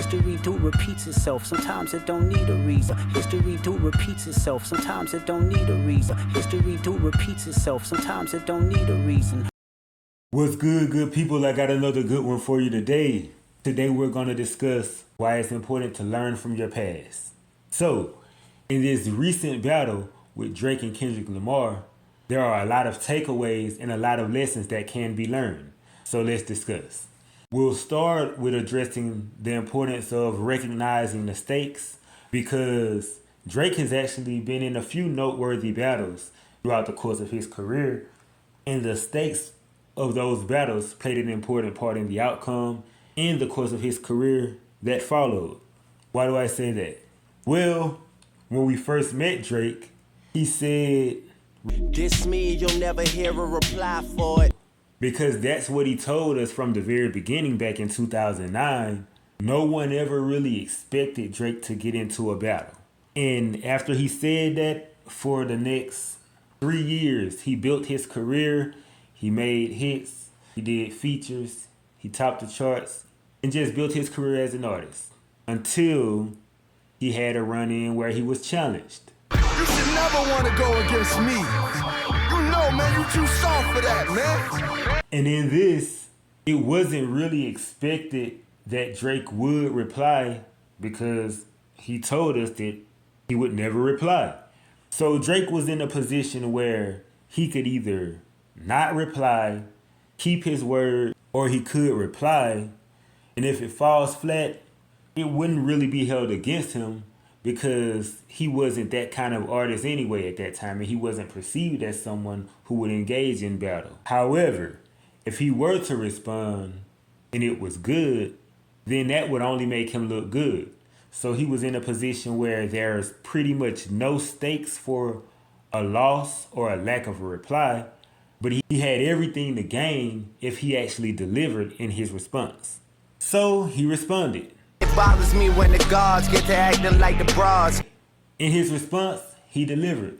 History do repeats itself, sometimes it don't need a reason. History do repeats itself, sometimes it don't need a reason. History do repeats itself, sometimes it don't need a reason. What's good people? I got another good one for you today. Today we're going to discuss why it's important to learn from your past. So, in this recent battle with Drake and Kendrick Lamar, there are a lot of takeaways and a lot of lessons that can be learned. So let's discuss. We'll start with addressing the importance of recognizing the stakes, because Drake has actually been in a few noteworthy battles throughout the course of his career, and the stakes of those battles played an important part in the outcome in the course of his career that followed. Why do I say that? Well, when we first met Drake, he said, "Diss me, you'll never hear a reply for it." Because that's what he told us from the very beginning back in 2009. No one ever really expected Drake to get into a battle. And after he said that, for the next 3 years, he built his career. He made hits, he did features, he topped the charts, and just built his career as an artist. Until he had a run-in where he was challenged. You should never want to go against me. You know, man, you too soft for that, man. And in this, it wasn't really expected that Drake would reply, because he told us that he would never reply. So Drake was in a position where he could either not reply, keep his word, or he could reply. And if it falls flat, it wouldn't really be held against him, because he wasn't that kind of artist anyway at that time, and he wasn't perceived as someone who would engage in battle. However, if he were to respond and it was good, then that would only make him look good. So he was in a position where there's pretty much no stakes for a loss or a lack of a reply, but he had everything to gain if he actually delivered in his response. So he responded. It bothers me when the gods get to acting like the bras. In his response, he delivered,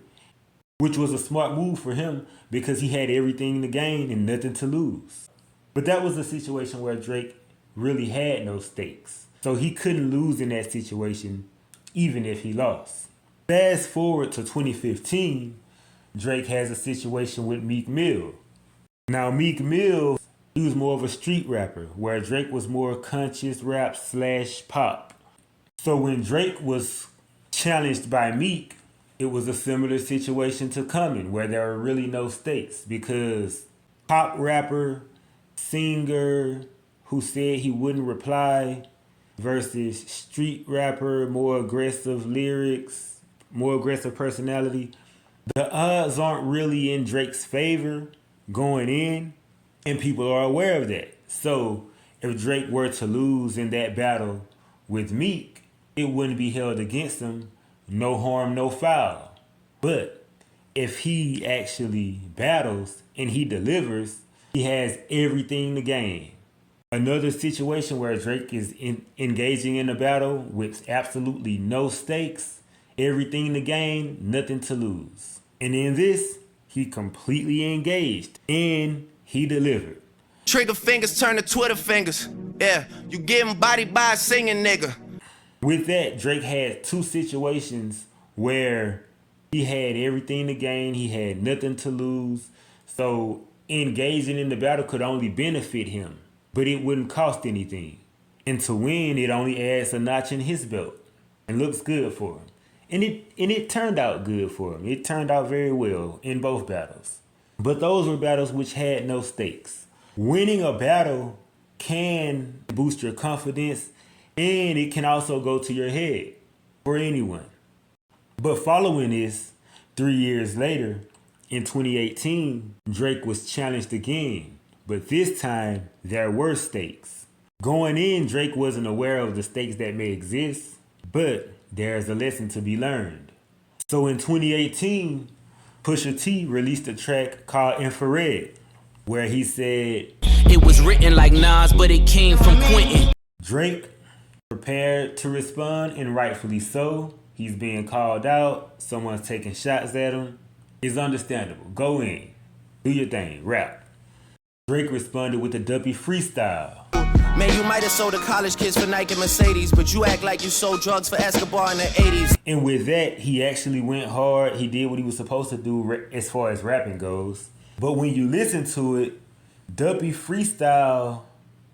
which was a smart move for him because he had everything to gain and nothing to lose. But that was a situation where Drake really had no stakes, so he couldn't lose in that situation even if he lost. Fast forward to 2015, Drake has a situation with Meek Mill. Now Meek Mill, he was more of a street rapper, where Drake was more conscious rap / pop. So when Drake was challenged by Meek, it was a similar situation to Common, where there were really no stakes, because pop rapper, singer who said he wouldn't reply versus street rapper, more aggressive lyrics, more aggressive personality, the odds aren't really in Drake's favor going in, and people are aware of that. So if Drake were to lose in that battle with Meek, it wouldn't be held against him. No harm, no foul. But if he actually battles and he delivers, he has everything to gain. Another situation where Drake is engaging in a battle with absolutely no stakes, everything to gain, nothing to lose. And in this, he completely engaged and he delivered. Trigger fingers turn to Twitter fingers. Yeah, you getting bodied by a singing nigga. With that, Drake had two situations where he had everything to gain, he had nothing to lose. So engaging in the battle could only benefit him, but it wouldn't cost anything. And to win, it only adds a notch in his belt and looks good for him. And it turned out good for him. It turned out very well in both battles. But those were battles which had no stakes. Winning a battle can boost your confidence, and it can also go to your head for anyone. But following this, 3 years later, in 2018, Drake was challenged again, but this time there were stakes. Going in, Drake wasn't aware of the stakes that may exist, but there's a lesson to be learned. So in 2018, Pusha T released a track called Infrared, where he said, "It was written like Nas, but it came from Quentin." Drake prepared to respond, and rightfully so. He's being called out, someone's taking shots at him. It's understandable. Go in, do your thing, rap. Drake responded with a dopey freestyle. Man, you might have sold to college kids for Nike and Mercedes, but you act like you sold drugs for Escobar in the 80s. And with that, he actually went hard. He did what he was supposed to do as far as rapping goes. But when you listen to it, Duppy Freestyle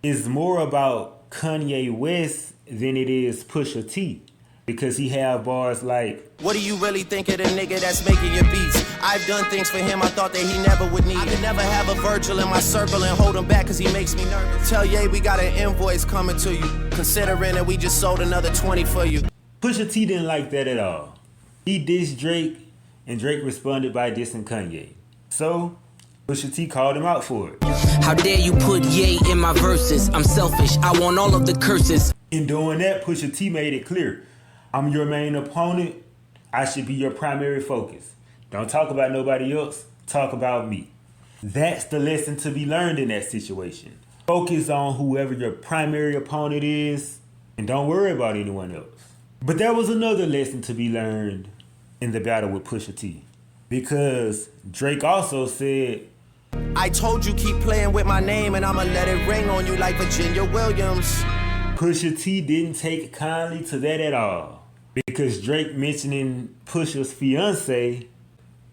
is more about Kanye West than it is Pusha T. Because he have bars like, what do you really think of the nigga that's making your beats? I've done things for him I thought that he never would need. I could never have a Virgil in my circle and hold him back cause he makes me nervous. Tell Ye we got an invoice coming to you, considering that we just sold another 20 for you. Pusha T didn't like that at all. He dissed Drake, and Drake responded by dissing Kanye. So, Pusha T called him out for it. How dare you put Ye in my verses? I'm selfish, I want all of the curses. In doing that, Pusha T made it clear. I'm your main opponent. I should be your primary focus. Don't talk about nobody else. Talk about me. That's the lesson to be learned in that situation. Focus on whoever your primary opponent is and don't worry about anyone else. But there was another lesson to be learned in the battle with Pusha T. Because Drake also said, I told you keep playing with my name and I'ma let it ring on you like Virginia Williams. Pusha T didn't take kindly to that at all. Because Drake mentioning Pusha's fiance,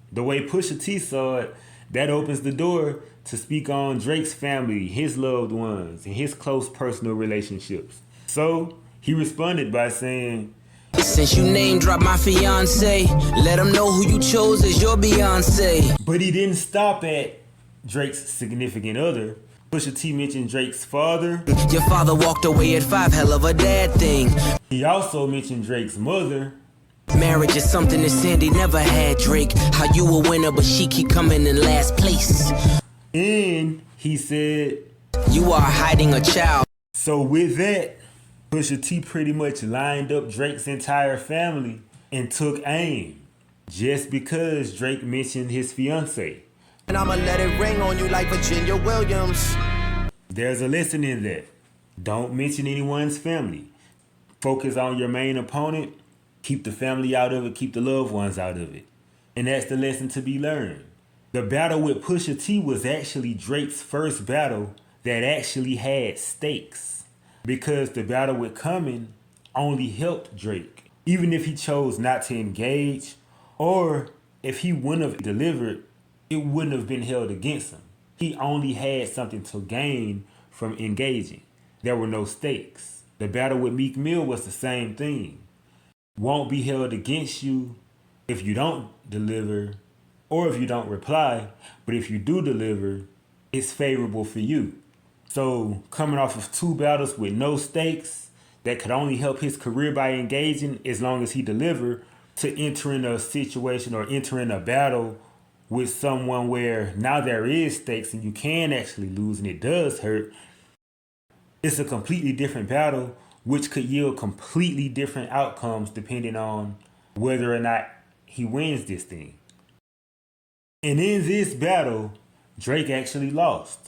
the way Pusha T saw it, that opens the door to speak on Drake's family, his loved ones, and his close personal relationships. So he responded by saying, since you name drop my fiance, let them know who you chose as your Beyonce. But he didn't stop at Drake's significant other. Pusha T mentioned Drake's father. Your father walked away at 5, hell of a dad thing. He also mentioned Drake's mother. Marriage is something that Sandy never had, Drake. How you a winner, but she keep coming in last place. And he said, you are hiding a child. So with that, Pusha T pretty much lined up Drake's entire family and took aim. Just because Drake mentioned his fiance. And I'ma let it ring on you like Virginia Williams. There's a lesson in that. Don't mention anyone's family. Focus on your main opponent. Keep the family out of it. Keep the loved ones out of it. And that's the lesson to be learned. The battle with Pusha T was actually Drake's first battle that actually had stakes. Because the battle with Common only helped Drake. Even if he chose not to engage, or if he wouldn't have delivered, it wouldn't have been held against him. He only had something to gain from engaging. There were no stakes. The battle with Meek Mill was the same thing. Won't be held against you if you don't deliver or if you don't reply, but if you do deliver, it's favorable for you. So coming off of 2 battles with no stakes that could only help his career by engaging as long as he delivered, to entering a situation or entering a battle with someone where now there is stakes and you can actually lose and it does hurt, it's a completely different battle which could yield completely different outcomes depending on whether or not he wins this thing. And in this battle, Drake actually lost.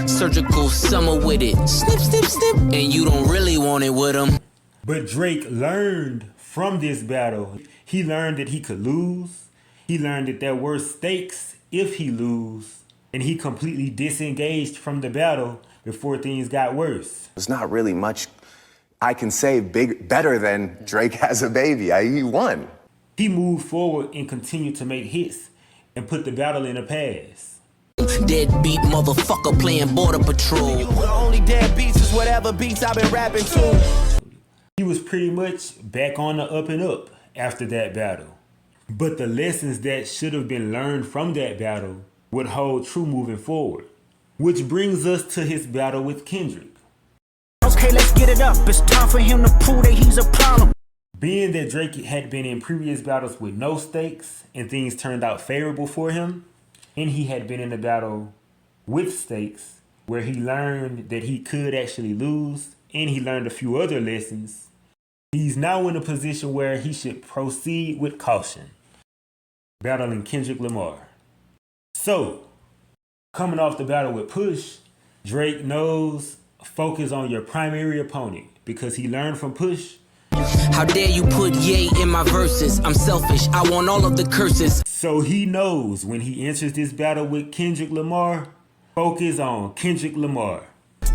Surgical summer with it. Snip, snip, snip. And you don't really want it with him. But Drake learned from this battle. He learned that he could lose. He learned that there were stakes if he lose, and he completely disengaged from the battle before things got worse. There's not really much I can say better than Drake has a baby. He won. He moved forward and continued to make hits and put the battle in the past. Deadbeat motherfucker playing Border Patrol. The only dead beats is whatever beats I've been rapping to. He was pretty much back on the up and up after that battle. But the lessons that should have been learned from that battle would hold true moving forward. Which brings us to his battle with Kendrick. Okay, let's get it up. It's time for him to prove that he's a problem. Being that Drake had been in previous battles with no stakes and things turned out favorable for him, and he had been in a battle with stakes where he learned that he could actually lose, and he learned a few other lessons, he's now in a position where he should proceed with caution, battling Kendrick Lamar. So, coming off the battle with Push, Drake knows focus on your primary opponent because he learned from Push. How dare you put Ye in my verses? I'm selfish, I want all of the curses. So he knows when he enters this battle with Kendrick Lamar, focus on Kendrick Lamar.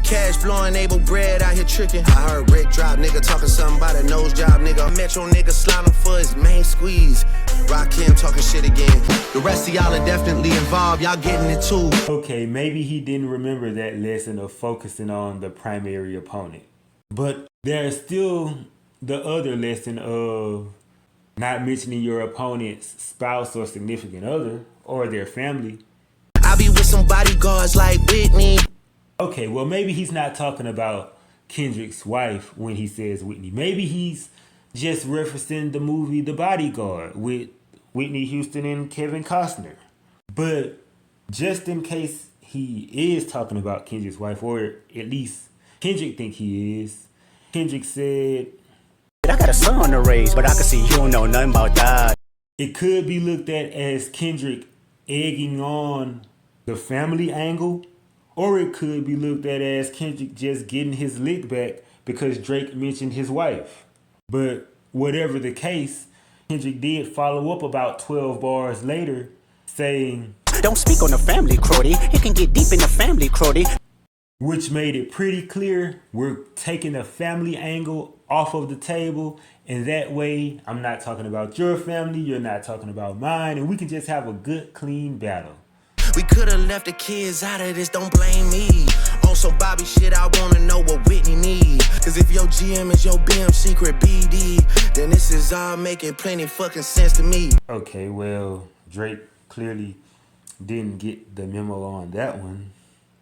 Cash flowing, able bread out here tricking. I heard Rick drop, nigga talking something about a nose job, nigga. Metro nigga sliding for his main squeeze. Rakim talking shit again. The rest of y'all are definitely involved, y'all getting it too. Okay, maybe he didn't remember that lesson of focusing on the primary opponent. But there's still the other lesson of not mentioning your opponent's spouse or significant other or their family. I be with some bodyguards like Whitney. Okay, well, maybe he's not talking about Kendrick's wife when he says Whitney. Maybe he's just referencing the movie The Bodyguard with Whitney Houston and Kevin Costner. But just in case he is talking about Kendrick's wife, or at least Kendrick think he is, Kendrick said, I got a son to raise, but I can see you don't know nothing about that. It could be looked at as Kendrick egging on the family angle, or it could be looked at as Kendrick just getting his lick back because Drake mentioned his wife. But whatever the case, Kendrick did follow up about 12 bars later saying, Don't speak on the family, Crody. It can get deep in the family, Crody. Which made it pretty clear we're taking the family angle off of the table, and that way I'm not talking about your family, you're not talking about mine, and we can just have a good, clean battle. We could've left the kids out of this, don't blame me. On some Bobby shit, I wanna know what Whitney need. Cause if your GM is your BM secret BD, then this is all making plenty fucking sense to me. Okay, well, Drake clearly didn't get the memo on that one.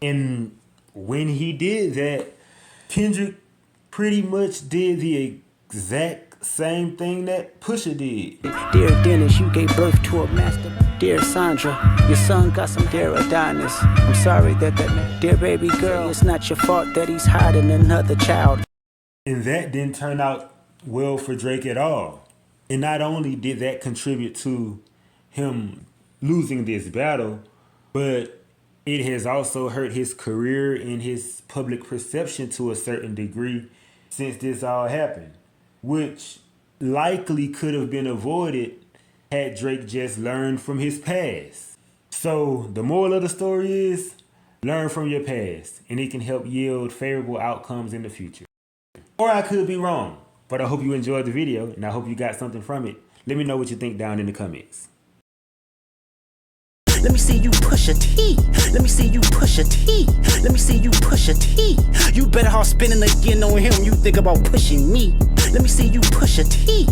And when he did that, Kendrick pretty much did the exact same thing that Pusha did. Dear Dennis, you gave birth to a master. Dear Sandra, your son got some dear Adonis. I'm sorry that dear baby girl, it's not your fault that he's hiding another child. And that didn't turn out well for Drake at all. And not only did that contribute to him losing this battle, but it has also hurt his career and his public perception to a certain degree since this all happened, which likely could have been avoided had Drake just learned from his past. So the moral of the story is, learn from your past, and it can help yield favorable outcomes in the future. Or I could be wrong, but I hope you enjoyed the video, and I hope you got something from it. Let me know what you think down in the comments. Let me see you push a T. Let me see you push a T. Let me see you push a T. You better off spinning again on him. You think about pushing me. Let me see you push a T.